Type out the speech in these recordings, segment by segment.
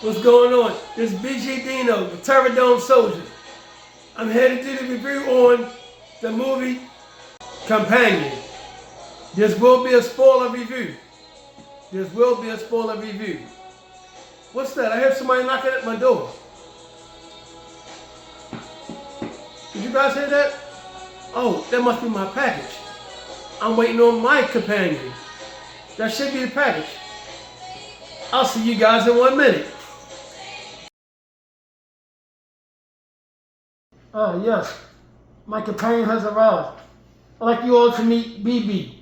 What's going on? This is BGDINO, the Terradome Soldier. I'm headed to the review on the movie Companion. This will be a spoiler review. What's that? I heard somebody knocking at my door. Did you guys hear that? Oh, that must be my package. I'm waiting on my companion. That should be the package. I'll see you guys in 1 minute. Yes, my companion has arrived. I'd like you all to meet BB.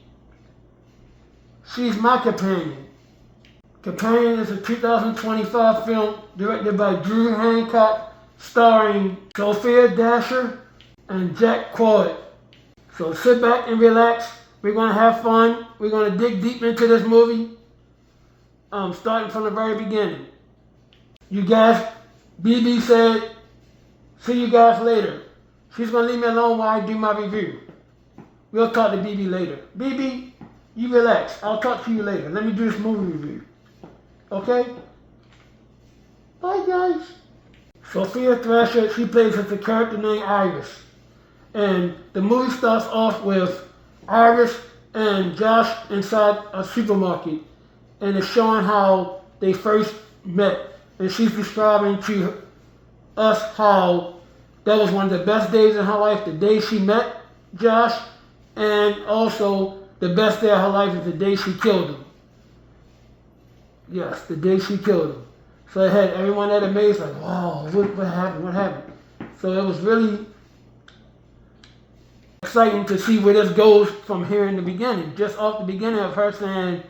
She's my companion. Companion is a 2025 film directed by Drew Hancock, starring Sophia Dasher and Jack Quaid. So sit back and relax. We're going to have fun. We're going to dig deep into this movie, starting from the very beginning. You guys, BB said, see you guys later. She's going to leave me alone while I do my review. We'll talk to BB later. BB, you relax. I'll talk to you later. Let me do this movie review. Okay? Bye, guys. Sophia Thrasher, she plays as a character named Iris. And the movie starts off with Iris and Josh inside a supermarket. And it's showing how they first met. And she's describing to us how that was one of the best days in her life, the day she met Josh, and also the best day of her life is the day she killed him. Yes, the day she killed him. So it had everyone at amazed, like, wow, what happened? So it was really exciting to see where this goes from here in the beginning. Just off the beginning of her saying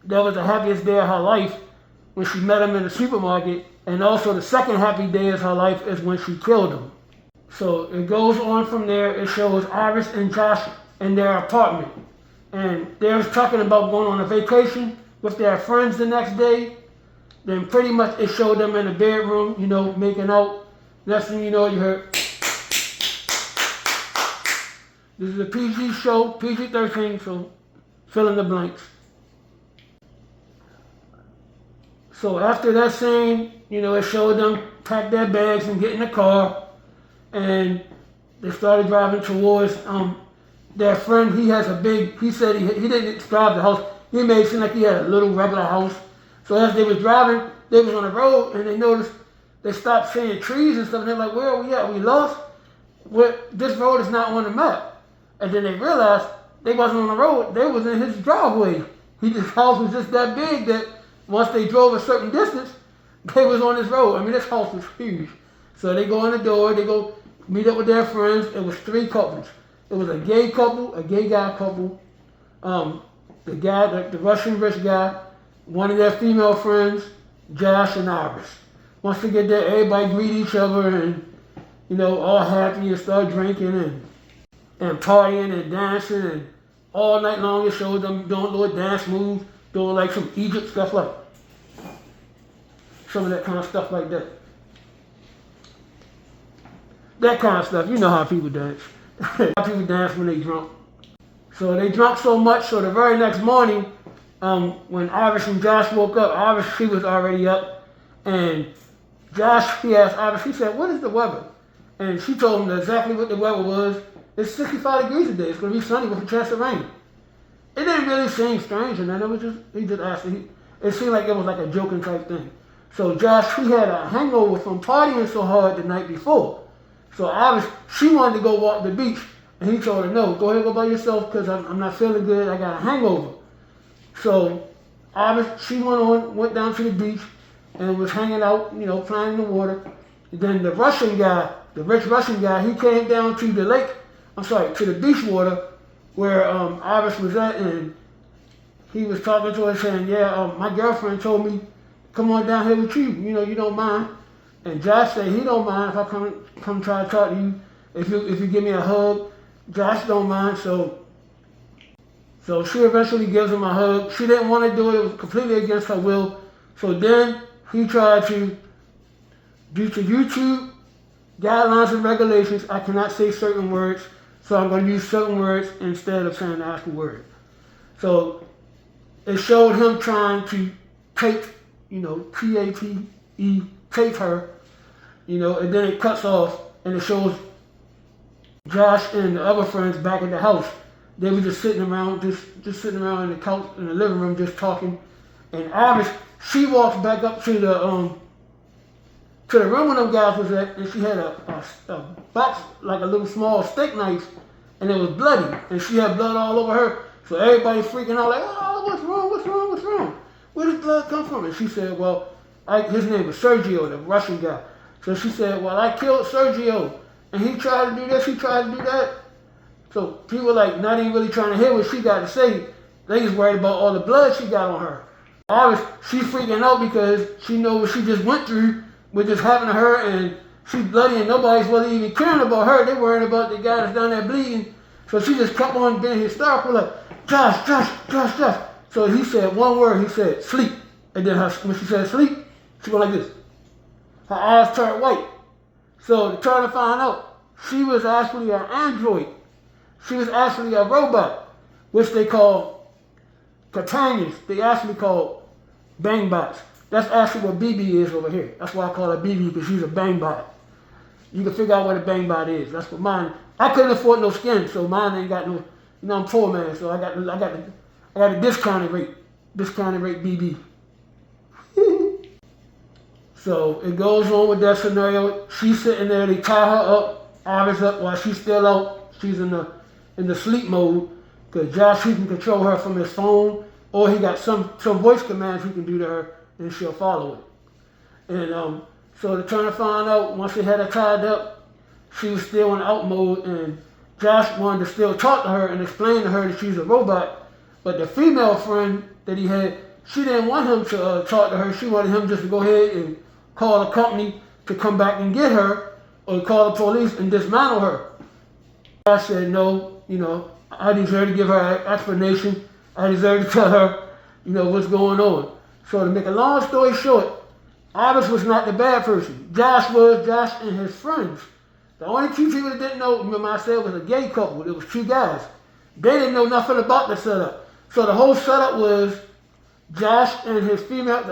that was the happiest day of her life when she met him in the supermarket, and also the second happy day of her life is when she killed him. So it goes on from there. It shows Iris and Josh in their apartment. And they was talking about going on a vacation with their friends the next day. Then pretty much it showed them in the bedroom, making out. Next thing you know, you heard. This is a PG show, PG-13, so fill in the blanks. So after that scene, it showed them pack their bags and get in the car, and they started driving towards their friend. He has he said he didn't describe the house. He made it seem like he had a little regular house. So as they was driving, they was on the road, and they noticed they stopped seeing trees and stuff, and they're like, where are we at? We lost? This road is not on the map. And then they realized they wasn't on the road. They was in his driveway. His house was just that big that once they drove a certain distance, they was on this road. I mean, this house was huge. So they go in the door, they go meet up with their friends. It was 3 couples. It was a gay couple, a gay guy couple, the guy, the Russian rich guy, one of their female friends, Josh and Iris. Once they get there, everybody greet each other and, all happy and start drinking and partying and dancing, and all night long it showed them doing little dance moves, doing like some Egypt stuff, like some of that kind of stuff like that. That kind of stuff, you know how people dance. How people dance when they drunk. So they drunk so much, so the very next morning, when Iris and Josh woke up, Iris, she was already up, and Josh, he asked Iris, he said, what is the weather? And she told him exactly what the weather was. It's 65 degrees today. It's going to be sunny with a chance of rain. It didn't really seem strange, and then he just asked. It seemed like it was like a joking type thing. So Josh, he had a hangover from partying so hard the night before. So Iris, she wanted to go walk the beach, and he told her, no, go ahead, go by yourself, because I'm not feeling good. I got a hangover. So Iris, she went down to the beach, and was hanging out, playing in the water. Then the Russian guy, the rich Russian guy, he came down to the lake. To the beach water where Iris was at, and he was talking to her saying, my girlfriend told me, come on down here with you, you don't mind. And Josh said he don't mind if I come try to talk to you. If you give me a hug, Josh don't mind. So she eventually gives him a hug. She didn't want to do it. It was completely against her will. So then he tried to, due to YouTube guidelines and regulations, I cannot say certain words. So I'm going to use certain words instead of saying the actual word. So it showed him trying to take T-A-P-E, tape her, and then it cuts off and it shows Josh and the other friends back at the house. They were just sitting around, just sitting around in the couch in the living room, just talking. And Iris, she walks back up to the room where them guys was at, and she had a box, like a little small steak knife, and it was bloody, and she had blood all over her. So everybody freaking out like, oh, what's wrong? Where does blood come from? And she said, well, his name was Sergio, the Russian guy. So she said, well, I killed Sergio, and he tried to do this, he tried to do that. So people like not even really trying to hear what she got to say. They just worried about all the blood she got on her. Iris, she's freaking out because she knows what she just went through with this happening to her, and she's bloody and nobody's really even caring about her. They're worrying about the guy that's down there bleeding. So she just kept on being hysterical like, Josh. So he said one word, he said, sleep. And then when she said sleep, she went like this. Her eyes turned white. So they're trying to find out, she was actually an android. She was actually a robot, which they call companions. They actually call bang bots. That's actually what BB is over here. That's why I call her BB, because she's a bang bot. You can figure out what a bang bot is. That's what mine. I couldn't afford no skin, so mine ain't got no. I'm poor man, so I got a discounted rate BB. So it goes on with that scenario. She's sitting there. They tie her up, Iris up while she's still out. She's in the sleep mode, because Josh, he can control her from his phone, or he got some voice commands he can do to her, and she'll follow it. And so they're trying to find out, once they had her tied up, she was still in out mode, and Josh wanted to still talk to her and explain to her that she's a robot, but the female friend that he had, she didn't want him to talk to her. She wanted him just to go ahead and call a company to come back and get her, or call the police and dismantle her. I said, no, I deserve to give her an explanation. I deserve to tell her, what's going on. So to make a long story short, Iris was not the bad person. Josh and his friends. The only two people that didn't know, remember I said, was a gay couple. It was two guys. They didn't know nothing about the setup. So the whole setup was Josh and the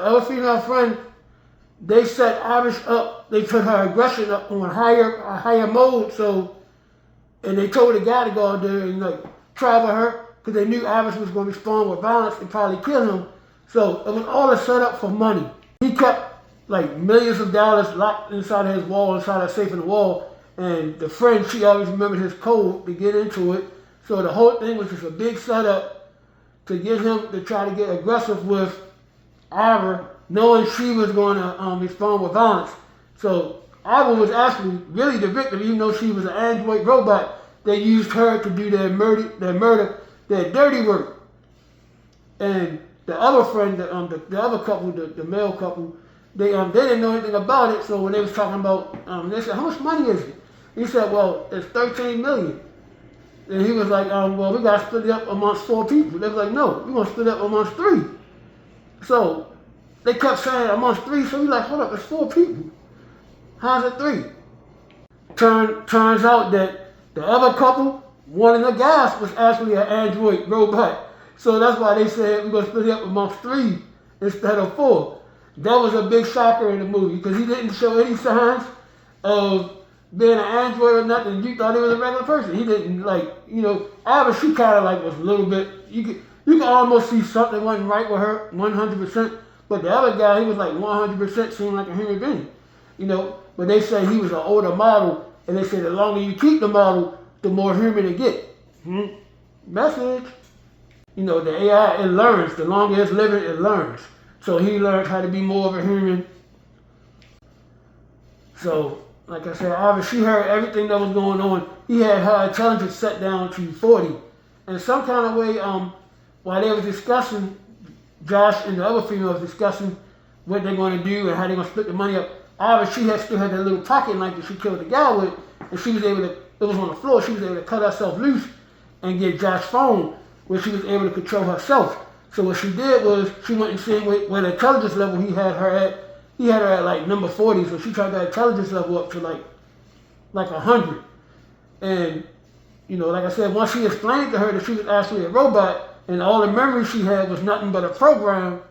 other female friend, they set Iris up. They put her aggression up on a higher mode. And they told the guy to go out there and travel her, because they knew Iris was going to respond with violence and probably kill him. So it was all a setup for money. He kept millions of dollars locked inside of his wall, inside a safe in the wall. And the friend, she always remembered his code to get into it. So the whole thing was just a big setup to get him to try to get aggressive with Ira, knowing she was going to respond with violence. So Ira was actually really the victim, even though she was an android robot. They used her to do their dirty work. And the other friend, the other couple, the male couple, they didn't know anything about it. So when they was talking about, they said, how much money is it? He said, well, it's $13 million. And he was like, well, we got to split it up amongst 4 people. They was like, no, we're going to split it up amongst 3. So they kept saying amongst 3. So he's like, hold up, it's 4 people. How's it 3? Turns out that the other couple, one of the guys was actually an android robot. So that's why they said we're going to split it up amongst 3 instead of 4. That was a big shocker in the movie, because he didn't show any signs of being an android or nothing. You thought he was a regular person. He didn't Iris, she kind of was a little bit, you could almost see something wasn't right with her 100%, but the other guy, he was 100% seemed like a human being, but they say he was an older model, and they say the longer you keep the model, the more human it get. Message. The AI, it learns. The longer it's living, it learns. So he learned how to be more of a human. So, like I said, obviously she heard everything that was going on. He had her intelligence set down to 40. And some kind of way, while they were discussing, Josh and the other female was discussing what they're going to do and how they're going to split the money up. Obviously, she still had that little pocket knife that she killed the guy with, and she was able to, it was on the floor, she was able to cut herself loose and get Josh's phone, where she was able to control herself. So what she did was, she went and seen what intelligence level he had her at. He had her at number 40, so she tried that intelligence level up to like 100. And, like I said, once she explained to her that she was actually a robot, and all the memory she had was nothing but a program,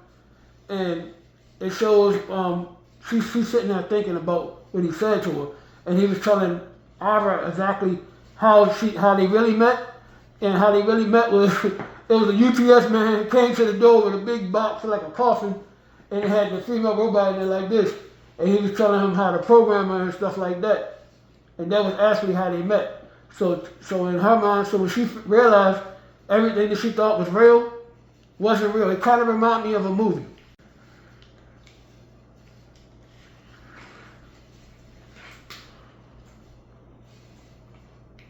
and it shows she's sitting there thinking about what he said to her, and he was telling Ira exactly how they really met, and how they really met was it was a UPS man who came to the door with a big box like a coffin, and it had the female robot in it like this, and he was telling him how to program her and stuff like that, and that was actually how they met. So in her mind, so when she realized everything that she thought was real wasn't real, it kind of reminded me of a movie.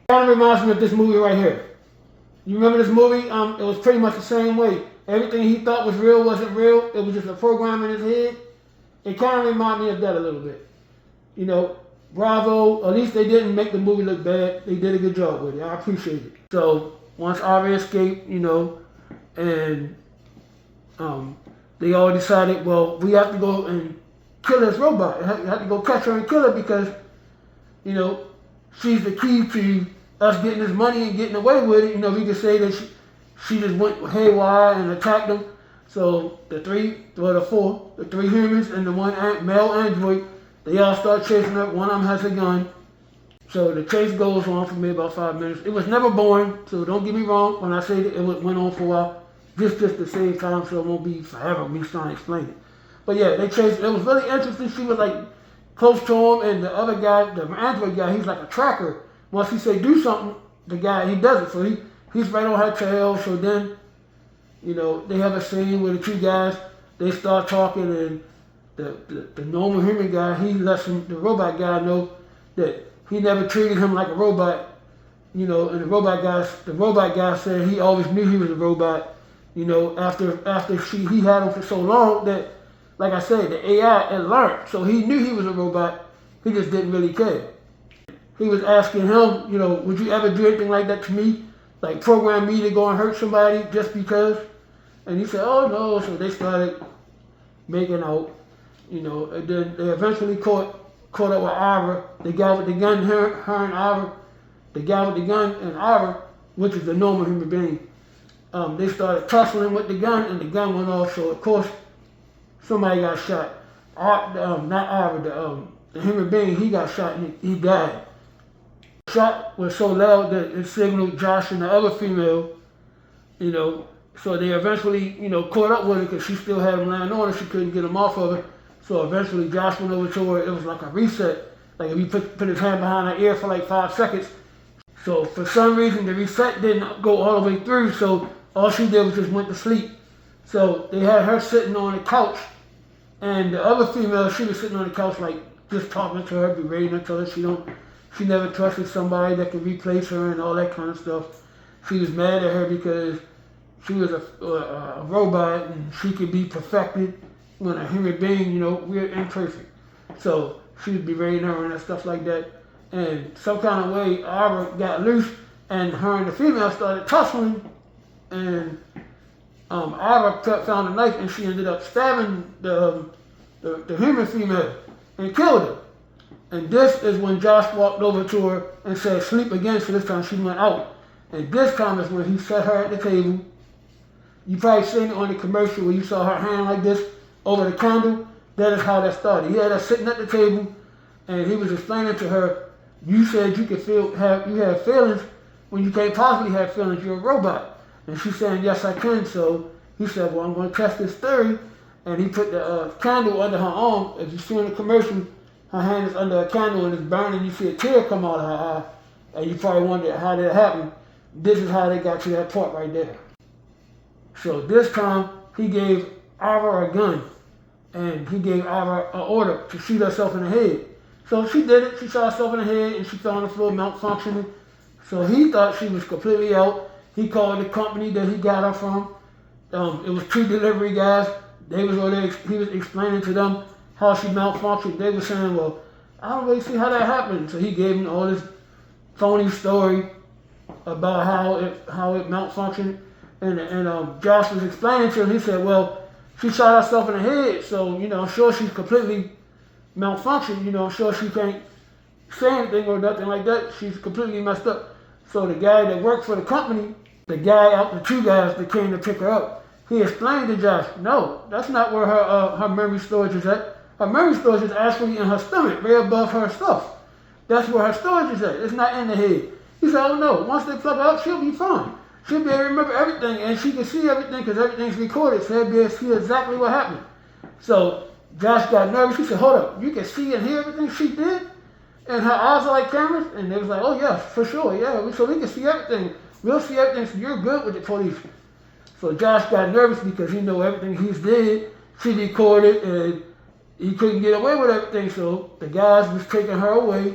Kind of reminds me of this movie right here. You remember this movie? It was pretty much the same way. Everything he thought was real wasn't real. It was just a program in his head. It kind of reminded me of that a little bit. You know, bravo. At least they didn't make the movie look bad. They did a good job with it. I appreciate it. So once Ari escaped, you know, and they all decided, well, we have to go and kill this robot. You have to go catch her and kill her because, you know, she's the key to us getting this money and getting away with it. You know, we could say that she just went haywire and attacked them. So the three humans and the one male android, they all start chasing her. One of them has a gun. So the chase goes on for maybe about 5 minutes. It was never boring, so don't get me wrong when I say that it went on for a while. Just to save time, so it won't be forever me trying to explain it. But yeah, they chased. It was really interesting. She was like close to him, and the other guy, the android guy, he's like a tracker. Once he say do something, the guy, he does it. So he's right on her tail. So then, you know, they have a scene where the two guys, they start talking, and the normal human guy, he lets the robot guy know that he never treated him like a robot. You know, and the robot guy said he always knew he was a robot. You know, after he had him for so long that, like I said, the AI had learned. So he knew he was a robot. He just didn't really care. He was asking him, you know, would you ever do anything like that to me? Like program me to go and hurt somebody just because? And he said, oh no. So they started making out, you know, and then they eventually caught up with Ira, the guy with the gun, her and Ira, the guy with the gun and Ira, which is the normal human being. They started tussling with the gun, and the gun went off. So of course, somebody got shot. Not Ira, the human being, he got shot and he died. The shot was so loud that it signaled Josh and the other female, you know. So they eventually, you know, caught up with her because she still had him laying on her. She couldn't get him off of her. So eventually Josh went over to her. It was like a reset. Like if you put his hand behind her ear for like 5 seconds. So for some reason the reset didn't go all the way through. So all she did was just went to sleep. So they had her sitting on the couch, and the other female, she was sitting on the couch like just talking to her, berating her, telling her she never trusted somebody that could replace her and all that kind of stuff. She was mad at her because she was a robot and she could be perfected when a human being, you know, we're imperfect. So she was berating her and stuff like that. And some kind of way, Ira got loose, and her and the female started tussling. And Ira found a knife, and she ended up stabbing the human female and killed her. And this is when Josh walked over to her and said, sleep again. So this time she went out. And this time is when he set her at the table. You probably seen it on the commercial where you saw her hand like this over the candle. That is how that started. He had her sitting at the table, and he was explaining to her, you said you could you have feelings when you can't possibly have feelings. You're a robot. And she's saying, yes, I can. So he said, well, I'm going to test this theory. And he put the candle under her arm. As you see in the commercial, her hand is under a candle and it's burning. You see a tear come out of her eye. And you probably wonder how that happened. This is how they got to that part right there. So this time, he gave Ira a gun. And he gave Ira an order to shoot herself in the head. So she did it. She shot herself in the head and she fell on the floor malfunctioning. So he thought she was completely out. He called the company that he got her from. It was 2 delivery guys. They was over there. He was explaining to them how she malfunctioned. They were saying, well, I don't really see how that happened. So he gave them all this phony story about how it malfunctioned. And Josh was explaining to him. He said, well, she shot herself in the head. So, you know, I'm sure she's completely malfunctioned. You know, I'm sure she can't say anything or nothing like that. She's completely messed up. So the guy that worked for the company, the 2 guys that came to pick her up, he explained to Josh, no, that's not where her memory storage is at. Her memory storage is actually in her stomach, right above her stuff. That's where her storage is at. It's not in the head. He said, oh no, once they plug her up, she'll be fine. She'll be able to remember everything, and she can see everything because everything's recorded, so he'll be able to see exactly what happened. So Josh got nervous. He said, hold up, you can see and hear everything she did? And her eyes are like cameras? And they was like, oh yeah, for sure, yeah. So we can see everything. We'll see everything, so you're good with the police. So Josh got nervous because he knew everything he's did, she recorded, and he couldn't get away with everything. So the guys was taking her away.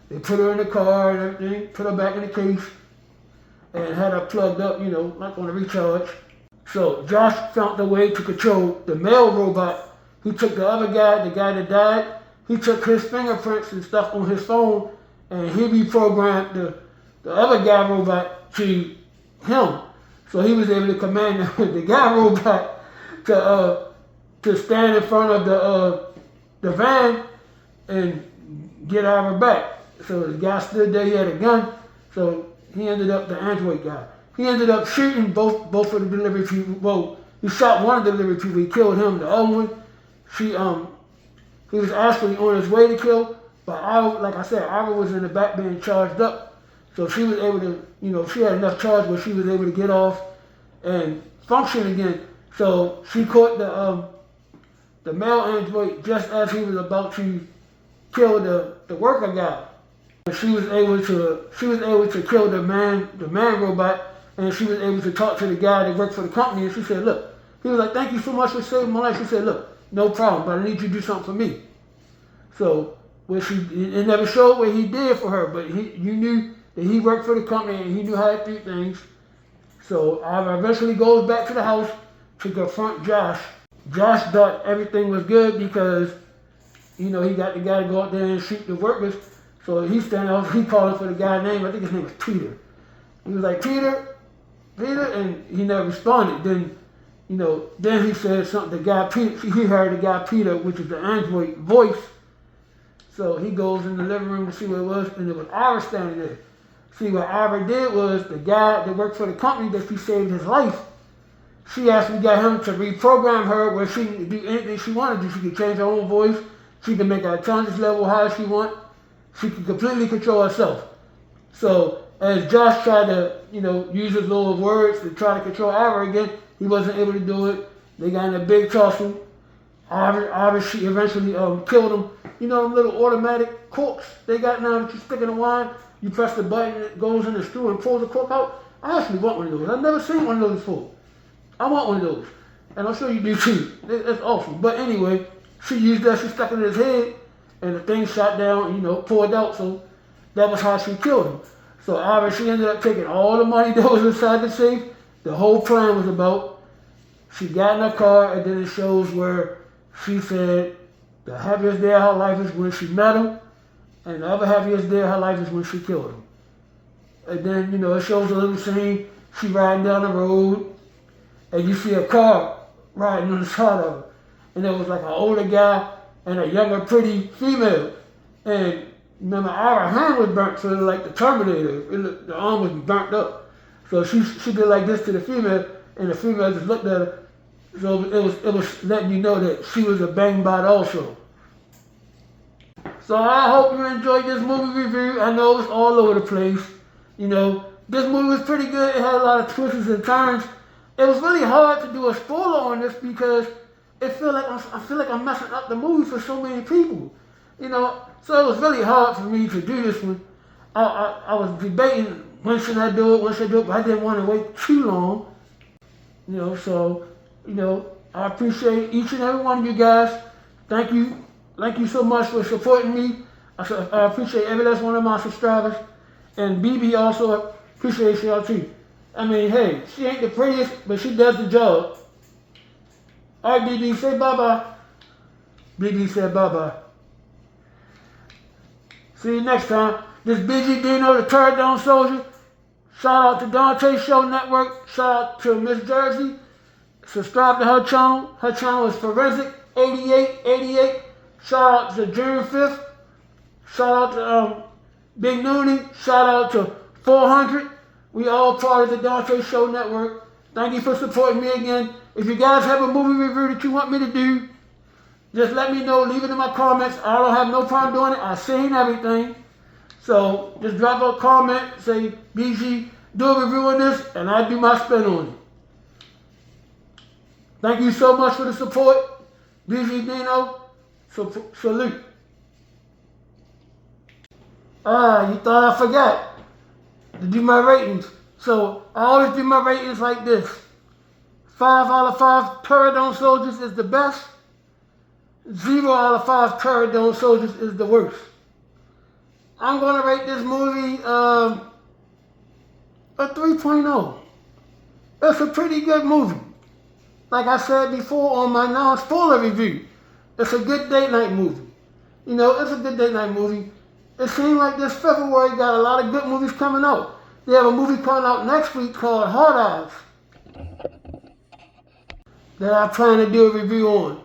They put her in the car and everything, put her back in the case, and had her plugged up, not going to recharge. So Josh found a way to control the male robot. He took the other guy, the guy that died, he took his fingerprints and stuff on his phone, and he reprogrammed the other guy robot to him. So he was able to command the guy robot to stand in front of the van and get Ira back. So the guy stood there, he had a gun, so he ended up the android guy. He ended up shooting both of the delivery people. Well, he shot one of the delivery people, he killed him. The other one, he was actually on his way to kill, but like I said, Ira was in the back being charged up. So she was able to, she had enough charge where she was able to get off and function again. So she caught the male android just as he was about to kill the worker guy. She was able to kill the man robot, and she was able to talk to the guy that worked for the company, and she said, look, he was like, thank you so much for saving my life. She said, look, no problem, but I need you to do something for me. So it never showed what he did for her, but you knew that he worked for the company and he knew how to do things. So Ira eventually goes back to the house to confront Josh. Josh thought everything was good because, he got the guy to go out there and shoot the workers. So he's standing out, he calling for the guy's name. I think his name was Peter. He was like, Peter, and he never responded. Then, then he said something, the guy Peter, he heard the guy Peter, which is the android voice. So he goes in the living room to see what it was, and it was Ira standing there. See, what Ira did was the guy that worked for the company that she saved his life, she actually got him to reprogram her where she could do anything she wanted to. She could change her own voice. She could make her intelligence level how she want. She could completely control herself. So as Josh tried to, use his little words to try to control Ira again, he wasn't able to do it. They got in a big tussle. Ira, she eventually killed him. Them little automatic corks they got now that you stick in the wine. You press the button, it goes in the screw and pulls the cork out. I actually want one of those. I've never seen one of those before. I want one of those. And I'm sure you do too. It's awesome. But anyway, she used that, she stuck it in his head, and the thing shot down, poured out. So that was how she killed him. So Ira, she ended up taking all the money that was inside the safe. The whole plan was about, she got in her car, and then it shows where she said the happiest day of her life is when she met him, and the other happiest day of her life is when she killed him. And then, it shows a little scene, she riding down the road, and you see a car riding on the side of her. And there was like an older guy and a younger, pretty female. And remember, Ira's hand was burnt, so it looked like the Terminator. The arm was burnt up. So she did like this to the female, and the female just looked at her. So it was letting you know that she was a bang bot also. So I hope you enjoyed this movie review. I know it's all over the place. This movie was pretty good. It had a lot of twists and turns. It was really hard to do a spoiler on this because I feel like I'm messing up the movie for so many people. So it was really hard for me to do this one. I was debating when should I do it, but I didn't want to wait too long. So I appreciate each and every one of you guys. Thank you so much for supporting me. I appreciate every last one of my subscribers. And BB also appreciates y'all too. I mean, hey, she ain't the prettiest, but she does the job. All right, BB, say bye-bye. BB said bye-bye. See you next time. This BGDINO, the Third Down Soldier. Shout out to Dante Show Network. Shout out to Miss Jersey. Subscribe to her channel. Her channel is Forensic 8888. Shout out to June 5th. Shout out to Big Noonie. Shout out to 400. We all part of the Dante Show Network. Thank you for supporting me again. If you guys have a movie review that you want me to do, just let me know. Leave it in my comments. I don't have no problem doing it. I've seen everything. So just drop a comment, say, BG, do a review on this, and I'll do my spin on it. Thank you so much for the support. BGDINO, salute. You thought I forgot to do my ratings. So I always do my ratings like this. 5 out of 5 Peridone soldiers is the best. 0 out of 5 Peridone soldiers is the worst. I'm going to rate this movie a 3.0. It's a pretty good movie. Like I said before on my non-spoiler review, it's a good date night movie. You know, it's a good date night movie. It seems like this February got a lot of good movies coming out. They have a movie coming out next week called Hard Eyes that I plan to do a review on.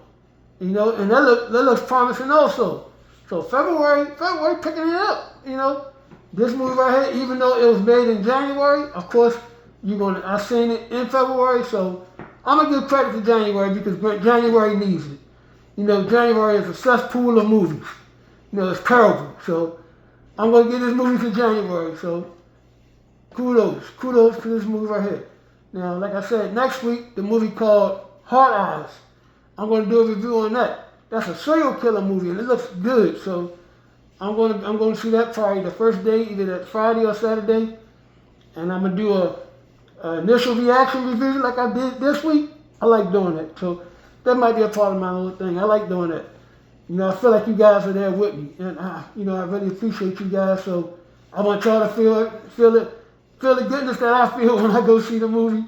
You know, and that looks promising also. So February picking it up, you know. This movie right here, even though it was made in January, of course, I seen it in February, so I'm gonna give credit to January because January needs it. You know, January is a cesspool of movies. You know, it's terrible. So I'm gonna give this movie to January. So kudos to this movie right here. Now, like I said, next week the movie called Hard Eyes. I'm gonna do a review on that. That's a serial killer movie and it looks good. So I'm gonna see that probably the first day, either that Friday or Saturday, and I'm gonna do a initial reaction review like I did this week. I like doing that. So that might be a part of my little thing. I like doing that. You know, I feel like you guys are there with me, and you know, I really appreciate you guys. So I want y'all to feel the goodness that I feel when I go see the movie.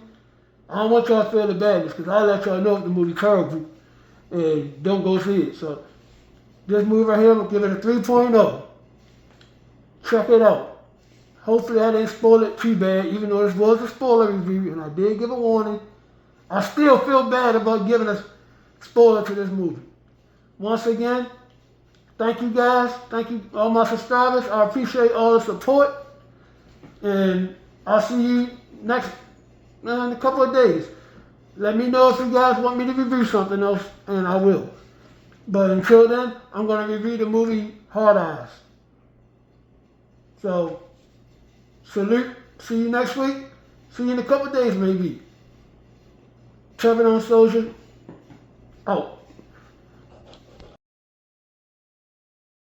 I don't want y'all to feel the badness because I let y'all know if the movie's terrible and don't go see it. So this movie right here, I'm gonna give it a 3.0. Check it out. Hopefully I didn't spoil it too bad, even though this was a spoiler review and I did give a warning. I still feel bad about giving a spoiler to this movie. Once again, thank you guys. Thank you all my subscribers. I appreciate all the support. And I'll see you in a couple of days. Let me know if you guys want me to review something else, and I will. But until then, I'm going to review the movie Hard Eyes. So, salute. See you next week. See you in a couple of days maybe. Peridone Soldier, out.